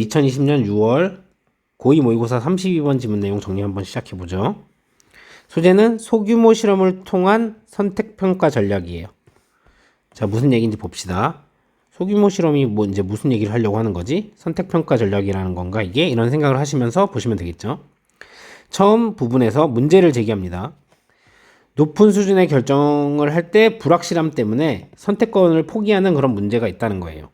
2020년 6월 고2 모의고사 32번 지문 내용 정리 한번 시작해보죠. 소재는 소규모 실험을 통한 선택평가 전략이에요. 자, 무슨 얘기인지 봅시다. 소규모 실험이 이제 무슨 얘기를 하려고 하는 거지? 선택평가 전략이라는 건가 이게? 이런 생각을 하시면서 보시면 되겠죠. 처음 부분에서 문제를 제기합니다. 높은 수준의 결정을 할 때 불확실함 때문에 선택권을 포기하는 그런 문제가 있다는 거예요.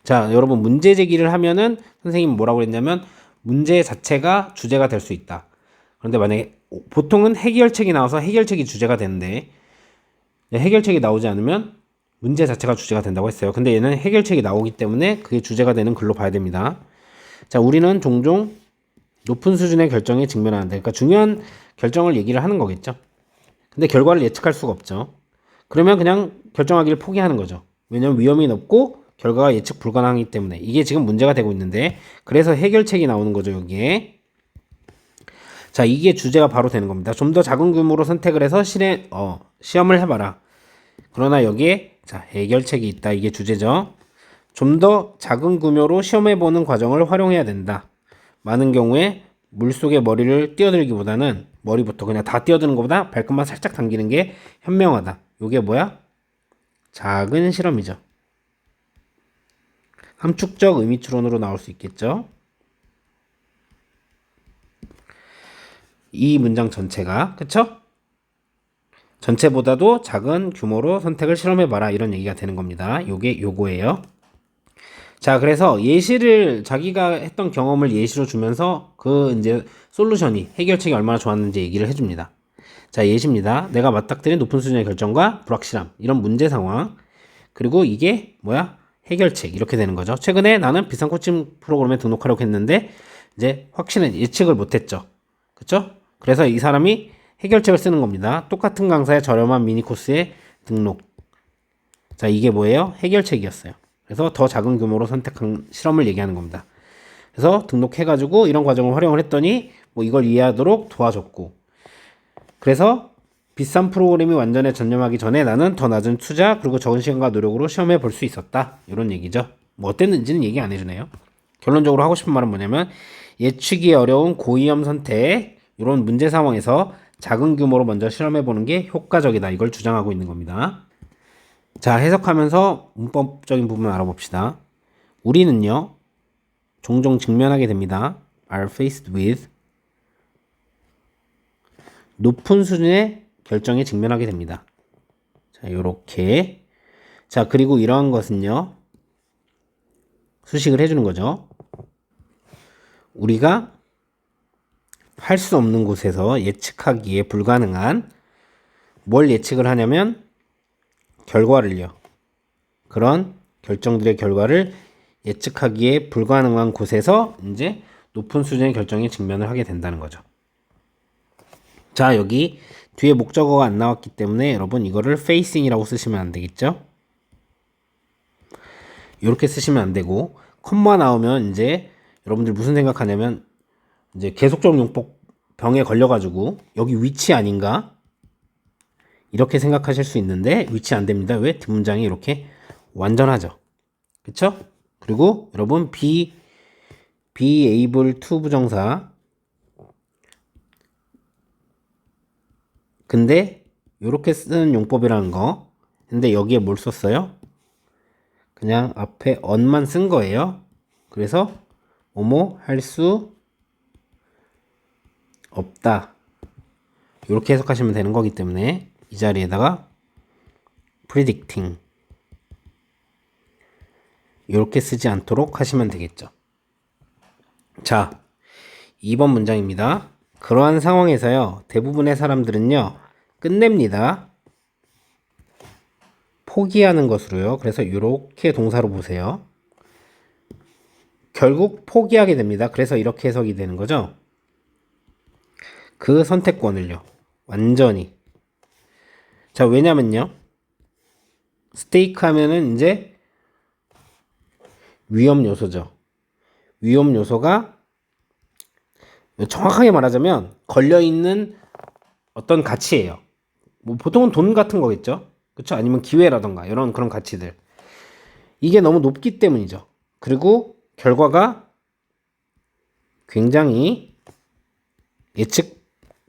자, 여러분 문제 제기를 하면은 선생님이 뭐라고 그랬냐면 문제 자체가 주제가 될 수 있다. 그런데 만약에 보통은 해결책이 나와서 해결책이 주제가 되는데 해결책이 나오지 않으면 문제 자체가 주제가 된다고 했어요. 근데 얘는 해결책이 나오기 때문에 그게 주제가 되는 글로 봐야 됩니다. 자, 우리는 종종 높은 수준의 결정에 직면하는데, 그러니까 중요한 결정을 얘기를 하는 거겠죠. 근데 결과를 예측할 수가 없죠. 그러면 그냥 결정하기를 포기하는 거죠. 왜냐면 위험이 높고 결과가 예측 불가능하기 때문에. 이게 지금 문제가 되고 있는데, 그래서 해결책이 나오는 거죠, 여기에. 자, 이게 주제가 바로 되는 겁니다. 좀 더 작은 규모로 선택을 해서 시험을 해봐라. 그러나 여기에 자, 해결책이 있다. 이게 주제죠. 좀 더 작은 규모로 시험해보는 과정을 활용해야 된다. 많은 경우에 물속에 머리를 띄어들기보다는 머리부터 그냥 다 띄어드는 것보다 발끝만 살짝 당기는 게 현명하다. 이게 뭐야? 작은 실험이죠. 함축적 의미추론으로 나올 수 있겠죠. 이 문장 전체가, 그쵸? 전체보다도 작은 규모로 선택을 실험해봐라. 이런 얘기가 되는 겁니다. 요거예요. 자, 그래서 예시를 자기가 했던 경험을 예시로 주면서 그 이제 솔루션이 해결책이 얼마나 좋았는지 얘기를 해줍니다. 자, 예시입니다. 내가 맞닥뜨린 높은 수준의 결정과 불확실함, 이런 문제 상황, 그리고 이게 뭐야? 해결책, 이렇게 되는 거죠. 최근에 나는 비싼 코칭 프로그램에 등록하려고 했는데 이제 확실한 예측을 못했죠. 그쵸? 그래서 이 사람이 해결책을 쓰는 겁니다. 똑같은 강사의 저렴한 미니 코스에 등록. 자, 이게 뭐예요? 해결책이었어요. 그래서 더 작은 규모로 선택한 실험을 얘기하는 겁니다. 그래서 등록해가지고 이런 과정을 활용을 했더니 뭐 이걸 이해하도록 도와줬고, 그래서 비싼 프로그램이 완전에 전념하기 전에 나는 더 낮은 투자 그리고 적은 시간과 노력으로 시험해 볼 수 있었다. 이런 얘기죠. 뭐 어땠는지는 얘기 안 해주네요. 결론적으로 하고 싶은 말은 뭐냐면 예측이 어려운 고위험 선택 이런 문제 상황에서 작은 규모로 먼저 실험해 보는 게 효과적이다. 이걸 주장하고 있는 겁니다. 자, 해석하면서 문법적인 부분 알아봅시다. 우리는요, 종종 직면하게 됩니다. are faced with 높은 수준의 결정에 직면하게 됩니다. 자, 요렇게. 자, 그리고 이러한 것은요, 수식을 해주는 거죠. 우리가 할 수 없는 곳에서 예측하기에 불가능한 뭘 예측을 하냐면 결과를요. 그런 결정들의 결과를 예측하기에 불가능한 곳에서 이제 높은 수준의 결정에 직면을 하게 된다는 거죠. 자, 여기 뒤에 목적어가 안 나왔기 때문에 여러분 이거를 facing이라고 쓰시면 안 되겠죠? 이렇게 쓰시면 안 되고 컴마 나오면 이제 여러분들 무슨 생각하냐면 이제 계속적 용법 병에 걸려가지고 여기 위치 아닌가? 이렇게 생각하실 수 있는데 위치 안 됩니다. 왜? 뒷문장이 이렇게 완전하죠. 그쵸? 그리고 여러분 be able to 부정사 근데 이렇게 쓰는 용법이라는 거 근데 여기에 뭘 썼어요? 그냥 앞에 on만 쓴 거예요. 그래서 뭐뭐 할 수 없다 이렇게 해석하시면 되는 거기 때문에 이 자리에다가 predicting 이렇게 쓰지 않도록 하시면 되겠죠. 자, 2번 문장입니다. 그러한 상황에서요, 대부분의 사람들은요, 끝냅니다. 포기하는 것으로요. 그래서 이렇게 동사로 보세요. 결국 포기하게 됩니다. 그래서 이렇게 해석이 되는 거죠. 그 선택권을요. 완전히. 자, 왜냐면요. 스테이크 하면은 이제 위험 요소죠. 위험 요소가 정확하게 말하자면 걸려있는 어떤 가치예요. 뭐 보통은 돈 같은 거겠죠. 그렇죠? 아니면 기회라던가 이런 그런 가치들. 이게 너무 높기 때문이죠. 그리고 결과가 굉장히 예측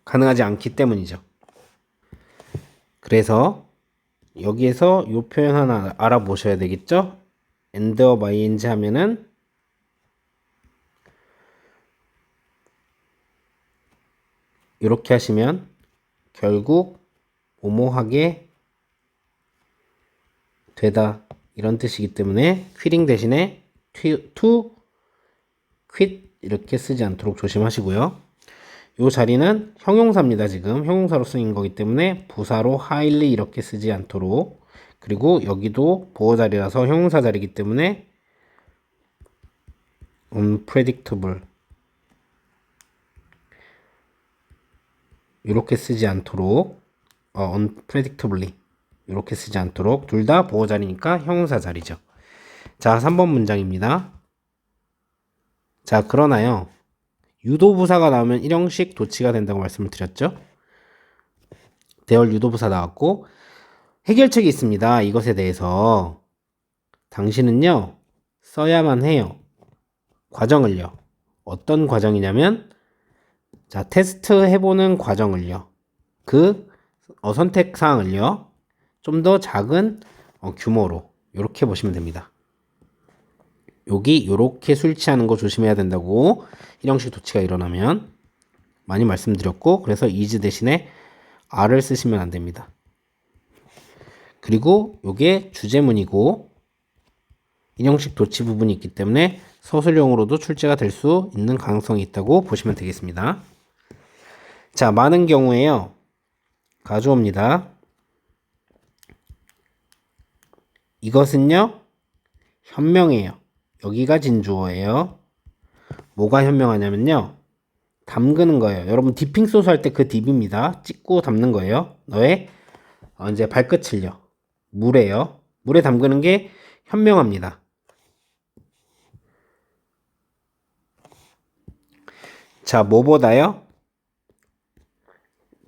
가능하지 않기 때문이죠. 그래서 여기에서 이 표현 하나 알아보셔야 되겠죠? end of ing 하면은 이렇게 하시면 결국 뭐뭐하게 되다 이런 뜻이기 때문에 quitting 대신에 to quit 이렇게 쓰지 않도록 조심하시고요. 이 자리는 형용사입니다. 지금 형용사로 쓰인 거기 때문에 부사로 highly 이렇게 쓰지 않도록, 그리고 여기도 보어 자리라서 형용사 자리이기 때문에 unpredictable 이렇게 쓰지 않도록 unpredictably 이렇게 쓰지 않도록, 둘 다 보어 자리니까 형용사 자리죠. 자, 3번 문장입니다. 자, 그러나요, 유도부사가 나오면 일형식 도치가 된다고 말씀을 드렸죠. 대열 유도부사 나왔고, 해결책이 있습니다. 이것에 대해서 당신은요 써야만 해요. 과정을요. 어떤 과정이냐면, 자, 테스트 해보는 과정을요, 그 선택사항을요 좀 더 작은 규모로 이렇게 보시면 됩니다. 여기 요렇게 술취하는 거 조심해야 된다고, 일형식 도치가 일어나면 많이 말씀드렸고, 그래서 is 대신에 are를 쓰시면 안 됩니다. 그리고 요게 주제문이고 일형식 도치 부분이 있기 때문에 서술형으로도 출제가 될 수 있는 가능성이 있다고 보시면 되겠습니다. 자, 많은 경우에요 가주어입니다. 이것은요 현명해요. 여기가 진주어예요. 뭐가 현명하냐면요, 담그는 거예요. 여러분 디핑 소스 할 때 그 딥입니다. 찍고 담는 거예요. 너의 이제 발끝을요 물에요. 물에 담그는 게 현명합니다. 자, 뭐보다요?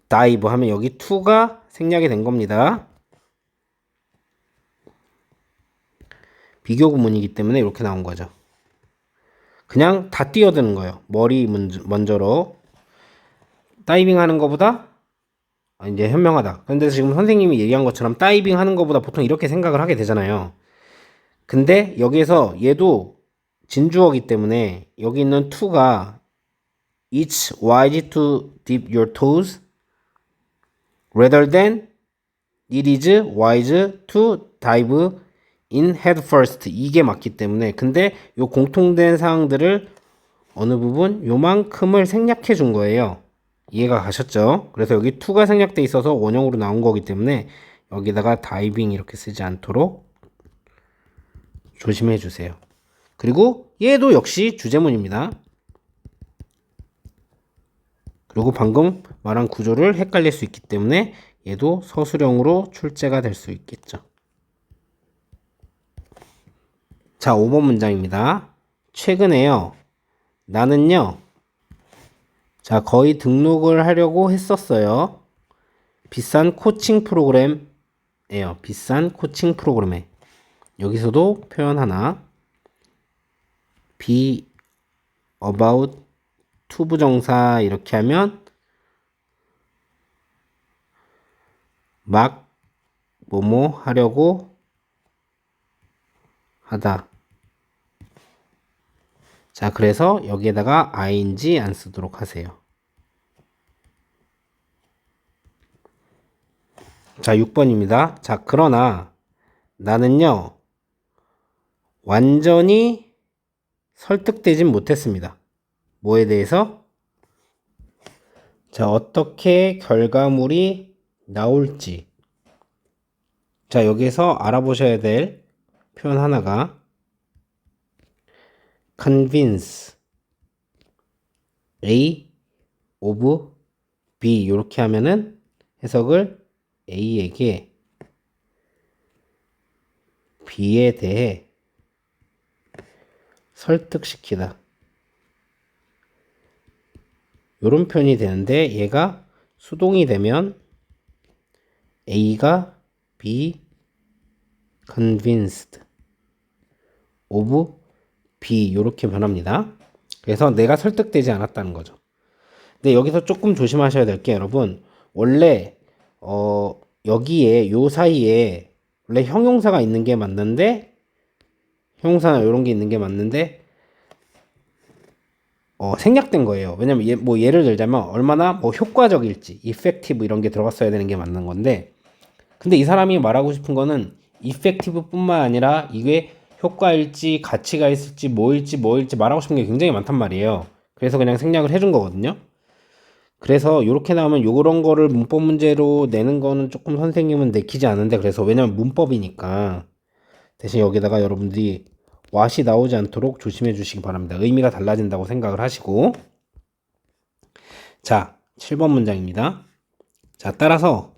다이브 하면 여기 to가 생략이 된 겁니다. 비교 구문이기 때문에 이렇게 나온 거죠. 그냥 다 뛰어드는 거예요. 머리 먼저로. 다이빙 하는 것보다 이제 현명하다. 근데 지금 선생님이 얘기한 것처럼 다이빙 하는 것보다 보통 이렇게 생각을 하게 되잖아요. 근데 여기에서 얘도 진주어기 때문에 여기 있는 to가 It's wise to dip your toes rather than it is wise to dive in head first. 이게 맞기 때문에, 근데 요 공통된 사항들을 어느 부분 요만큼을 생략해 준 거예요. 이해가 가셨죠? 그래서 여기 to가 생략돼 있어서 원형으로 나온 거기 때문에 여기다가 다이빙 이렇게 쓰지 않도록 조심해 주세요. 그리고 얘도 역시 주제문입니다. 그리고 방금 말한 구조를 헷갈릴 수 있기 때문에 얘도 서술형으로 출제가 될 수 있겠죠. 자, 5번 문장입니다. 최근에요, 나는요, 자, 거의 등록을 하려고 했었어요. 비싼 코칭 프로그램이에요. 비싼 코칭 프로그램에. 여기서도 표현 하나, be about to 부정사 이렇게 하면 막 뭐뭐 하려고 하다. 자, 그래서 여기에다가 ing 안 쓰도록 하세요. 자, 6번입니다. 자, 그러나 나는요 완전히 설득되진 못했습니다. 뭐에 대해서? 자, 어떻게 결과물이 나올지. 자, 여기서 알아보셔야 될 표현 하나가 convince A of B 이렇게 하면은 해석을 A에게 B에 대해 설득시키다 이런 표현이 되는데, 얘가 수동이 되면 A가 be convinced of B 이렇게 변합니다. 그래서 내가 설득되지 않았다는 거죠. 근데 여기서 조금 조심하셔야 될 게 여러분, 원래 여기에 요 사이에 원래 형용사가 있는 게 맞는데, 형용사나 이런 게 있는 게 맞는데 생략된 거예요. 왜냐면 뭐 예를 들자면 얼마나 뭐 효과적일지, effective 이런 게 들어갔어야 되는 게 맞는 건데, 근데 이 사람이 말하고 싶은 거는 effective뿐만 아니라 이게 효과일지 가치가 있을지 뭐일지 말하고 싶은 게 굉장히 많단 말이에요. 그래서 그냥 생략을 해준 거거든요. 그래서 이렇게 나오면 요런 거를 문법 문제로 내는 거는 조금 선생님은 내키지 않은데, 그래서 왜냐면 문법이니까 대신 여기다가 여러분들이 what이 나오지 않도록 조심해 주시기 바랍니다. 의미가 달라진다고 생각을 하시고. 자, 7번 문장입니다. 자, 따라서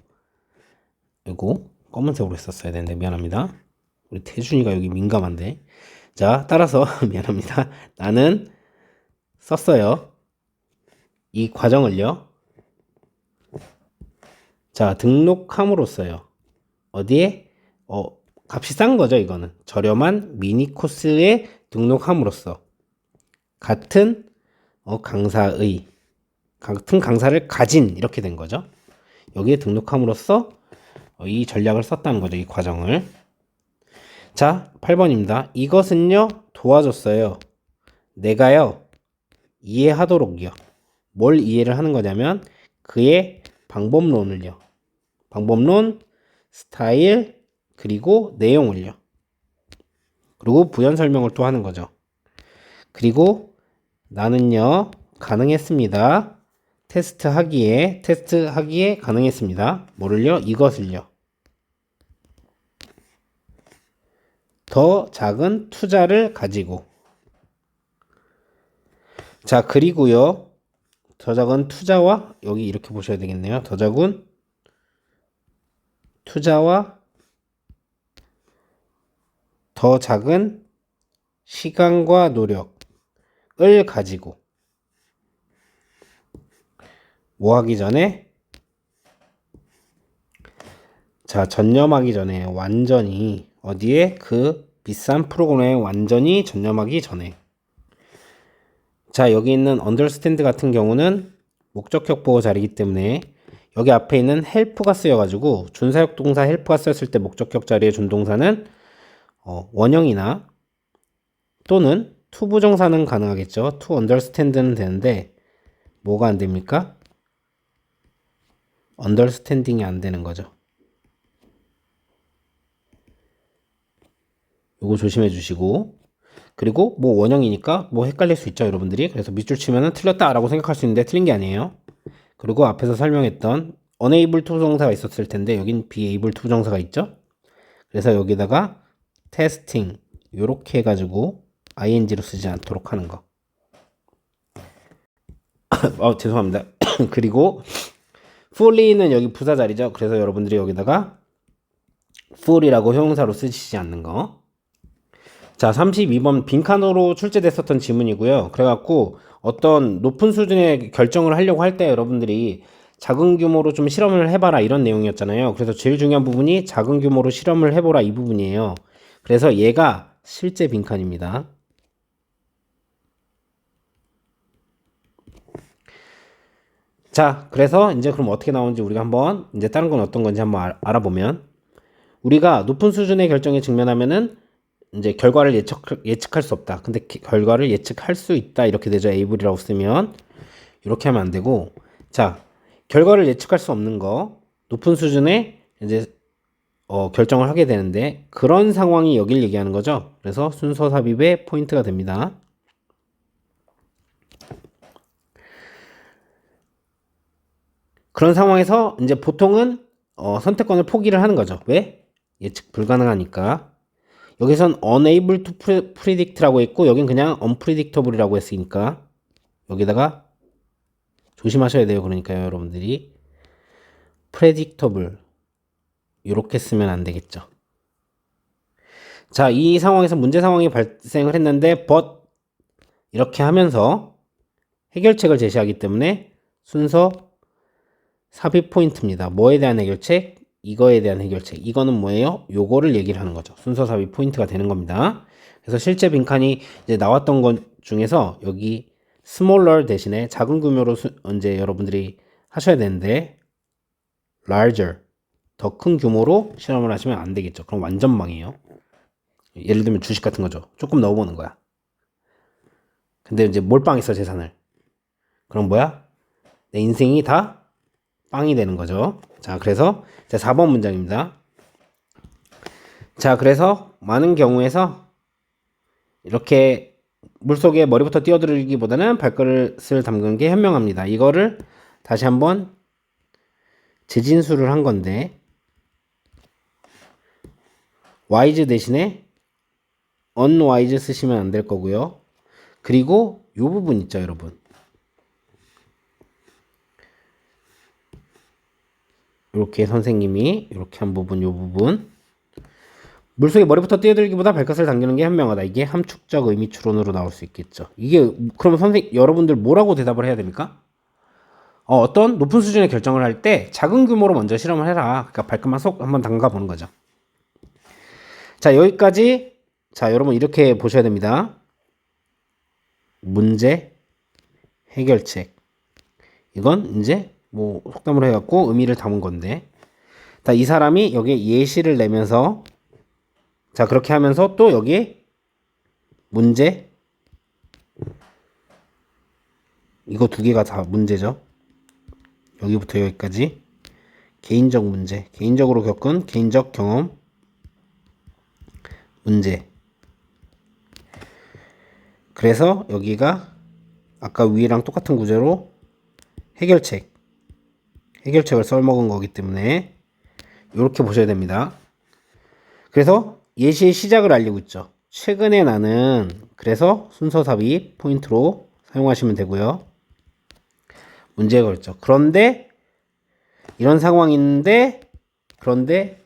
이거 검은색으로 했었어야 되는데 미안합니다. 우리 태준이가 여기 민감한데. 자, 따라서 미안합니다. 나는 썼어요. 이 과정을요. 자, 등록함으로써요. 어디에? 값이 싼 거죠, 이거는. 저렴한 미니 코스에 등록함으로써 같은 강사의 같은 강사를 가진 이렇게 된 거죠. 여기에 등록함으로써 이 전략을 썼다는 거죠, 이 과정을. 자, 8번입니다. 이것은요 도와줬어요. 내가요 이해하도록요. 뭘 이해를 하는 거냐면 그의 방법론을요. 방법론, 스타일, 그리고 내용을요. 그리고 부연 설명을 또 하는 거죠. 그리고 나는요 가능했습니다. 테스트하기에 가능했습니다. 뭐를요? 이것을요. 더 작은 투자를 가지고. 자, 그리고요. 더 작은 투자와 여기 이렇게 보셔야 되겠네요. 더 작은 투자와 더 작은 시간과 노력을 가지고 뭐 하기 전에? 자, 전념하기 전에 완전히 어디에? 그 비싼 프로그램에 완전히 전념하기 전에. 자, 여기 있는 understand 같은 경우는 목적격 보호 자리이기 때문에 여기 앞에 있는 help가 쓰여가지고 준사역 동사 help가 쓰였을 때 목적격 자리의 준동사는 원형이나 또는 to 부정사는 가능하겠죠. to understand는 되는데 뭐가 안 됩니까? understanding이 안 되는 거죠. 요거 조심해 주시고, 그리고 뭐 원형이니까 뭐 헷갈릴 수 있죠, 여러분들이. 그래서 밑줄 치면은 틀렸다라고 생각할 수 있는데 틀린 게 아니에요. 그리고 앞에서 설명했던 unable to 부정사가 있었을 텐데 여긴 be able to 부정사가 있죠. 그래서 여기다가 testing 요렇게 해가지고 ing로 쓰지 않도록 하는 거. 죄송합니다. 그리고 fully는 여기 부사 자리죠. 그래서 여러분들이 여기다가 full이라고 형용사로 쓰시지 않는 거. 자, 32번 빈칸으로 출제됐었던 지문이고요. 그래갖고 어떤 높은 수준의 결정을 하려고 할 때 여러분들이 작은 규모로 좀 실험을 해봐라 이런 내용이었잖아요. 그래서 제일 중요한 부분이 작은 규모로 실험을 해보라 이 부분이에요. 그래서 얘가 실제 빈칸입니다. 자, 그래서 이제 그럼 어떻게 나오는지 우리가 한번 이제 다른 건 어떤 건지 한번 알아보면, 우리가 높은 수준의 결정에 직면하면은 이제 결과를 예측할 수 없다. 근데 결과를 예측할 수 있다. 이렇게 되죠. able이라고 쓰면. 이렇게 하면 안 되고, 자, 결과를 예측할 수 없는 거, 높은 수준의 이제 결정을 하게 되는데 그런 상황이 여길 얘기하는 거죠. 그래서 순서 삽입의 포인트가 됩니다. 그런 상황에서 이제 보통은 선택권을 포기를 하는 거죠. 왜? 예측 불가능하니까. 여기선 unable to predict라고 했고 여긴 그냥 unpredictable이라고 했으니까 여기다가 조심하셔야 돼요. 그러니까요, 여러분들이 predictable 이렇게 쓰면 안 되겠죠. 자, 이 상황에서 문제 상황이 발생을 했는데 but 이렇게 하면서 해결책을 제시하기 때문에 순서 삽입 포인트입니다. 뭐에 대한 해결책? 이거에 대한 해결책. 이거는 뭐예요? 요거를 얘기를 하는 거죠. 순서 삽입 포인트가 되는 겁니다. 그래서 실제 빈칸이 이제 나왔던 것 중에서 여기 smaller 대신에 작은 규모로 이제 여러분들이 하셔야 되는데 larger 더 큰 규모로 실험을 하시면 안 되겠죠. 그럼 완전 망이에요. 예를 들면 주식 같은 거죠. 조금 넣어보는 거야. 근데 이제 몰빵했어 재산을. 그럼 뭐야? 내 인생이 다 빵이 되는 거죠. 자, 그래서 자 4번 문장입니다. 자, 그래서 많은 경우에서 이렇게 물속에 머리부터 뛰어들기보다는 발끝을 담그는 게 현명합니다. 이거를 다시 한번 재진수를 한 건데 wise 대신에 unwise 쓰시면 안 될 거고요. 그리고 이 부분 있죠, 여러분. 이렇게 선생님이 이렇게 한 부분, 이 부분. 물속에 머리부터 뛰어들기보다 발끝을 당기는 게 현명하다. 이게 함축적 의미 추론으로 나올 수 있겠죠. 이게 그럼 여러분들 뭐라고 대답을 해야 됩니까? 어떤 높은 수준의 결정을 할 때 작은 규모로 먼저 실험을 해라. 그러니까 발끝만 쏙 한번 담가 보는 거죠. 자, 여기까지. 자, 여러분 이렇게 보셔야 됩니다. 문제, 해결책. 이건 이제 뭐 속담으로 해갖고 의미를 담은 건데, 자, 이 사람이 여기에 예시를 내면서, 자, 그렇게 하면서 또 여기에 문제, 이거 두 개가 다 문제죠. 여기부터 여기까지 개인적 문제, 개인적으로 겪은 개인적 경험 문제. 그래서 여기가 아까 위랑 똑같은 구조로 해결책을 써먹은 거기 때문에 이렇게 보셔야 됩니다. 그래서 예시의 시작을 알리고 있죠. 최근에 나는, 그래서 순서 삽입 포인트로 사용하시면 되고요. 문제에 걸죠. 그런데 이런 상황인데, 그런데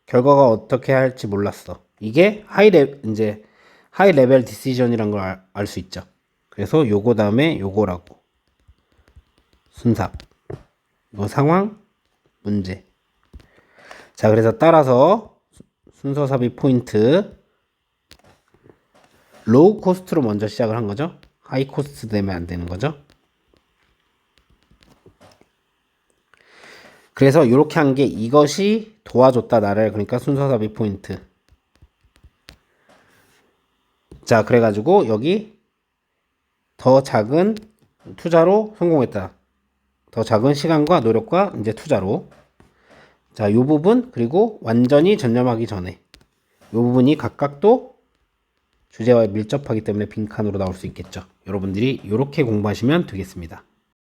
결과가 어떻게 할지 몰랐어. 이게 하이 레벨 디시전이란 걸 알 수 있죠. 그래서 요거 다음에 요거라고. 순삭. 이거 상황, 문제. 자, 그래서 따라서 순서 삽입 포인트 로우 코스트로 먼저 시작을 한 거죠. 하이 코스트 되면 안 되는 거죠. 그래서 이렇게 한 게 이것이 도와줬다 나를. 그러니까 순서 삽입 포인트. 자, 그래가지고 여기 더 작은 투자로 성공했다. 더 작은 시간과 노력과 이제 투자로. 자, 요 부분, 그리고 완전히 전념하기 전에 요 부분이 각각 또 주제와 밀접하기 때문에 빈칸으로 나올 수 있겠죠. 여러분들이 이렇게 공부하시면 되겠습니다.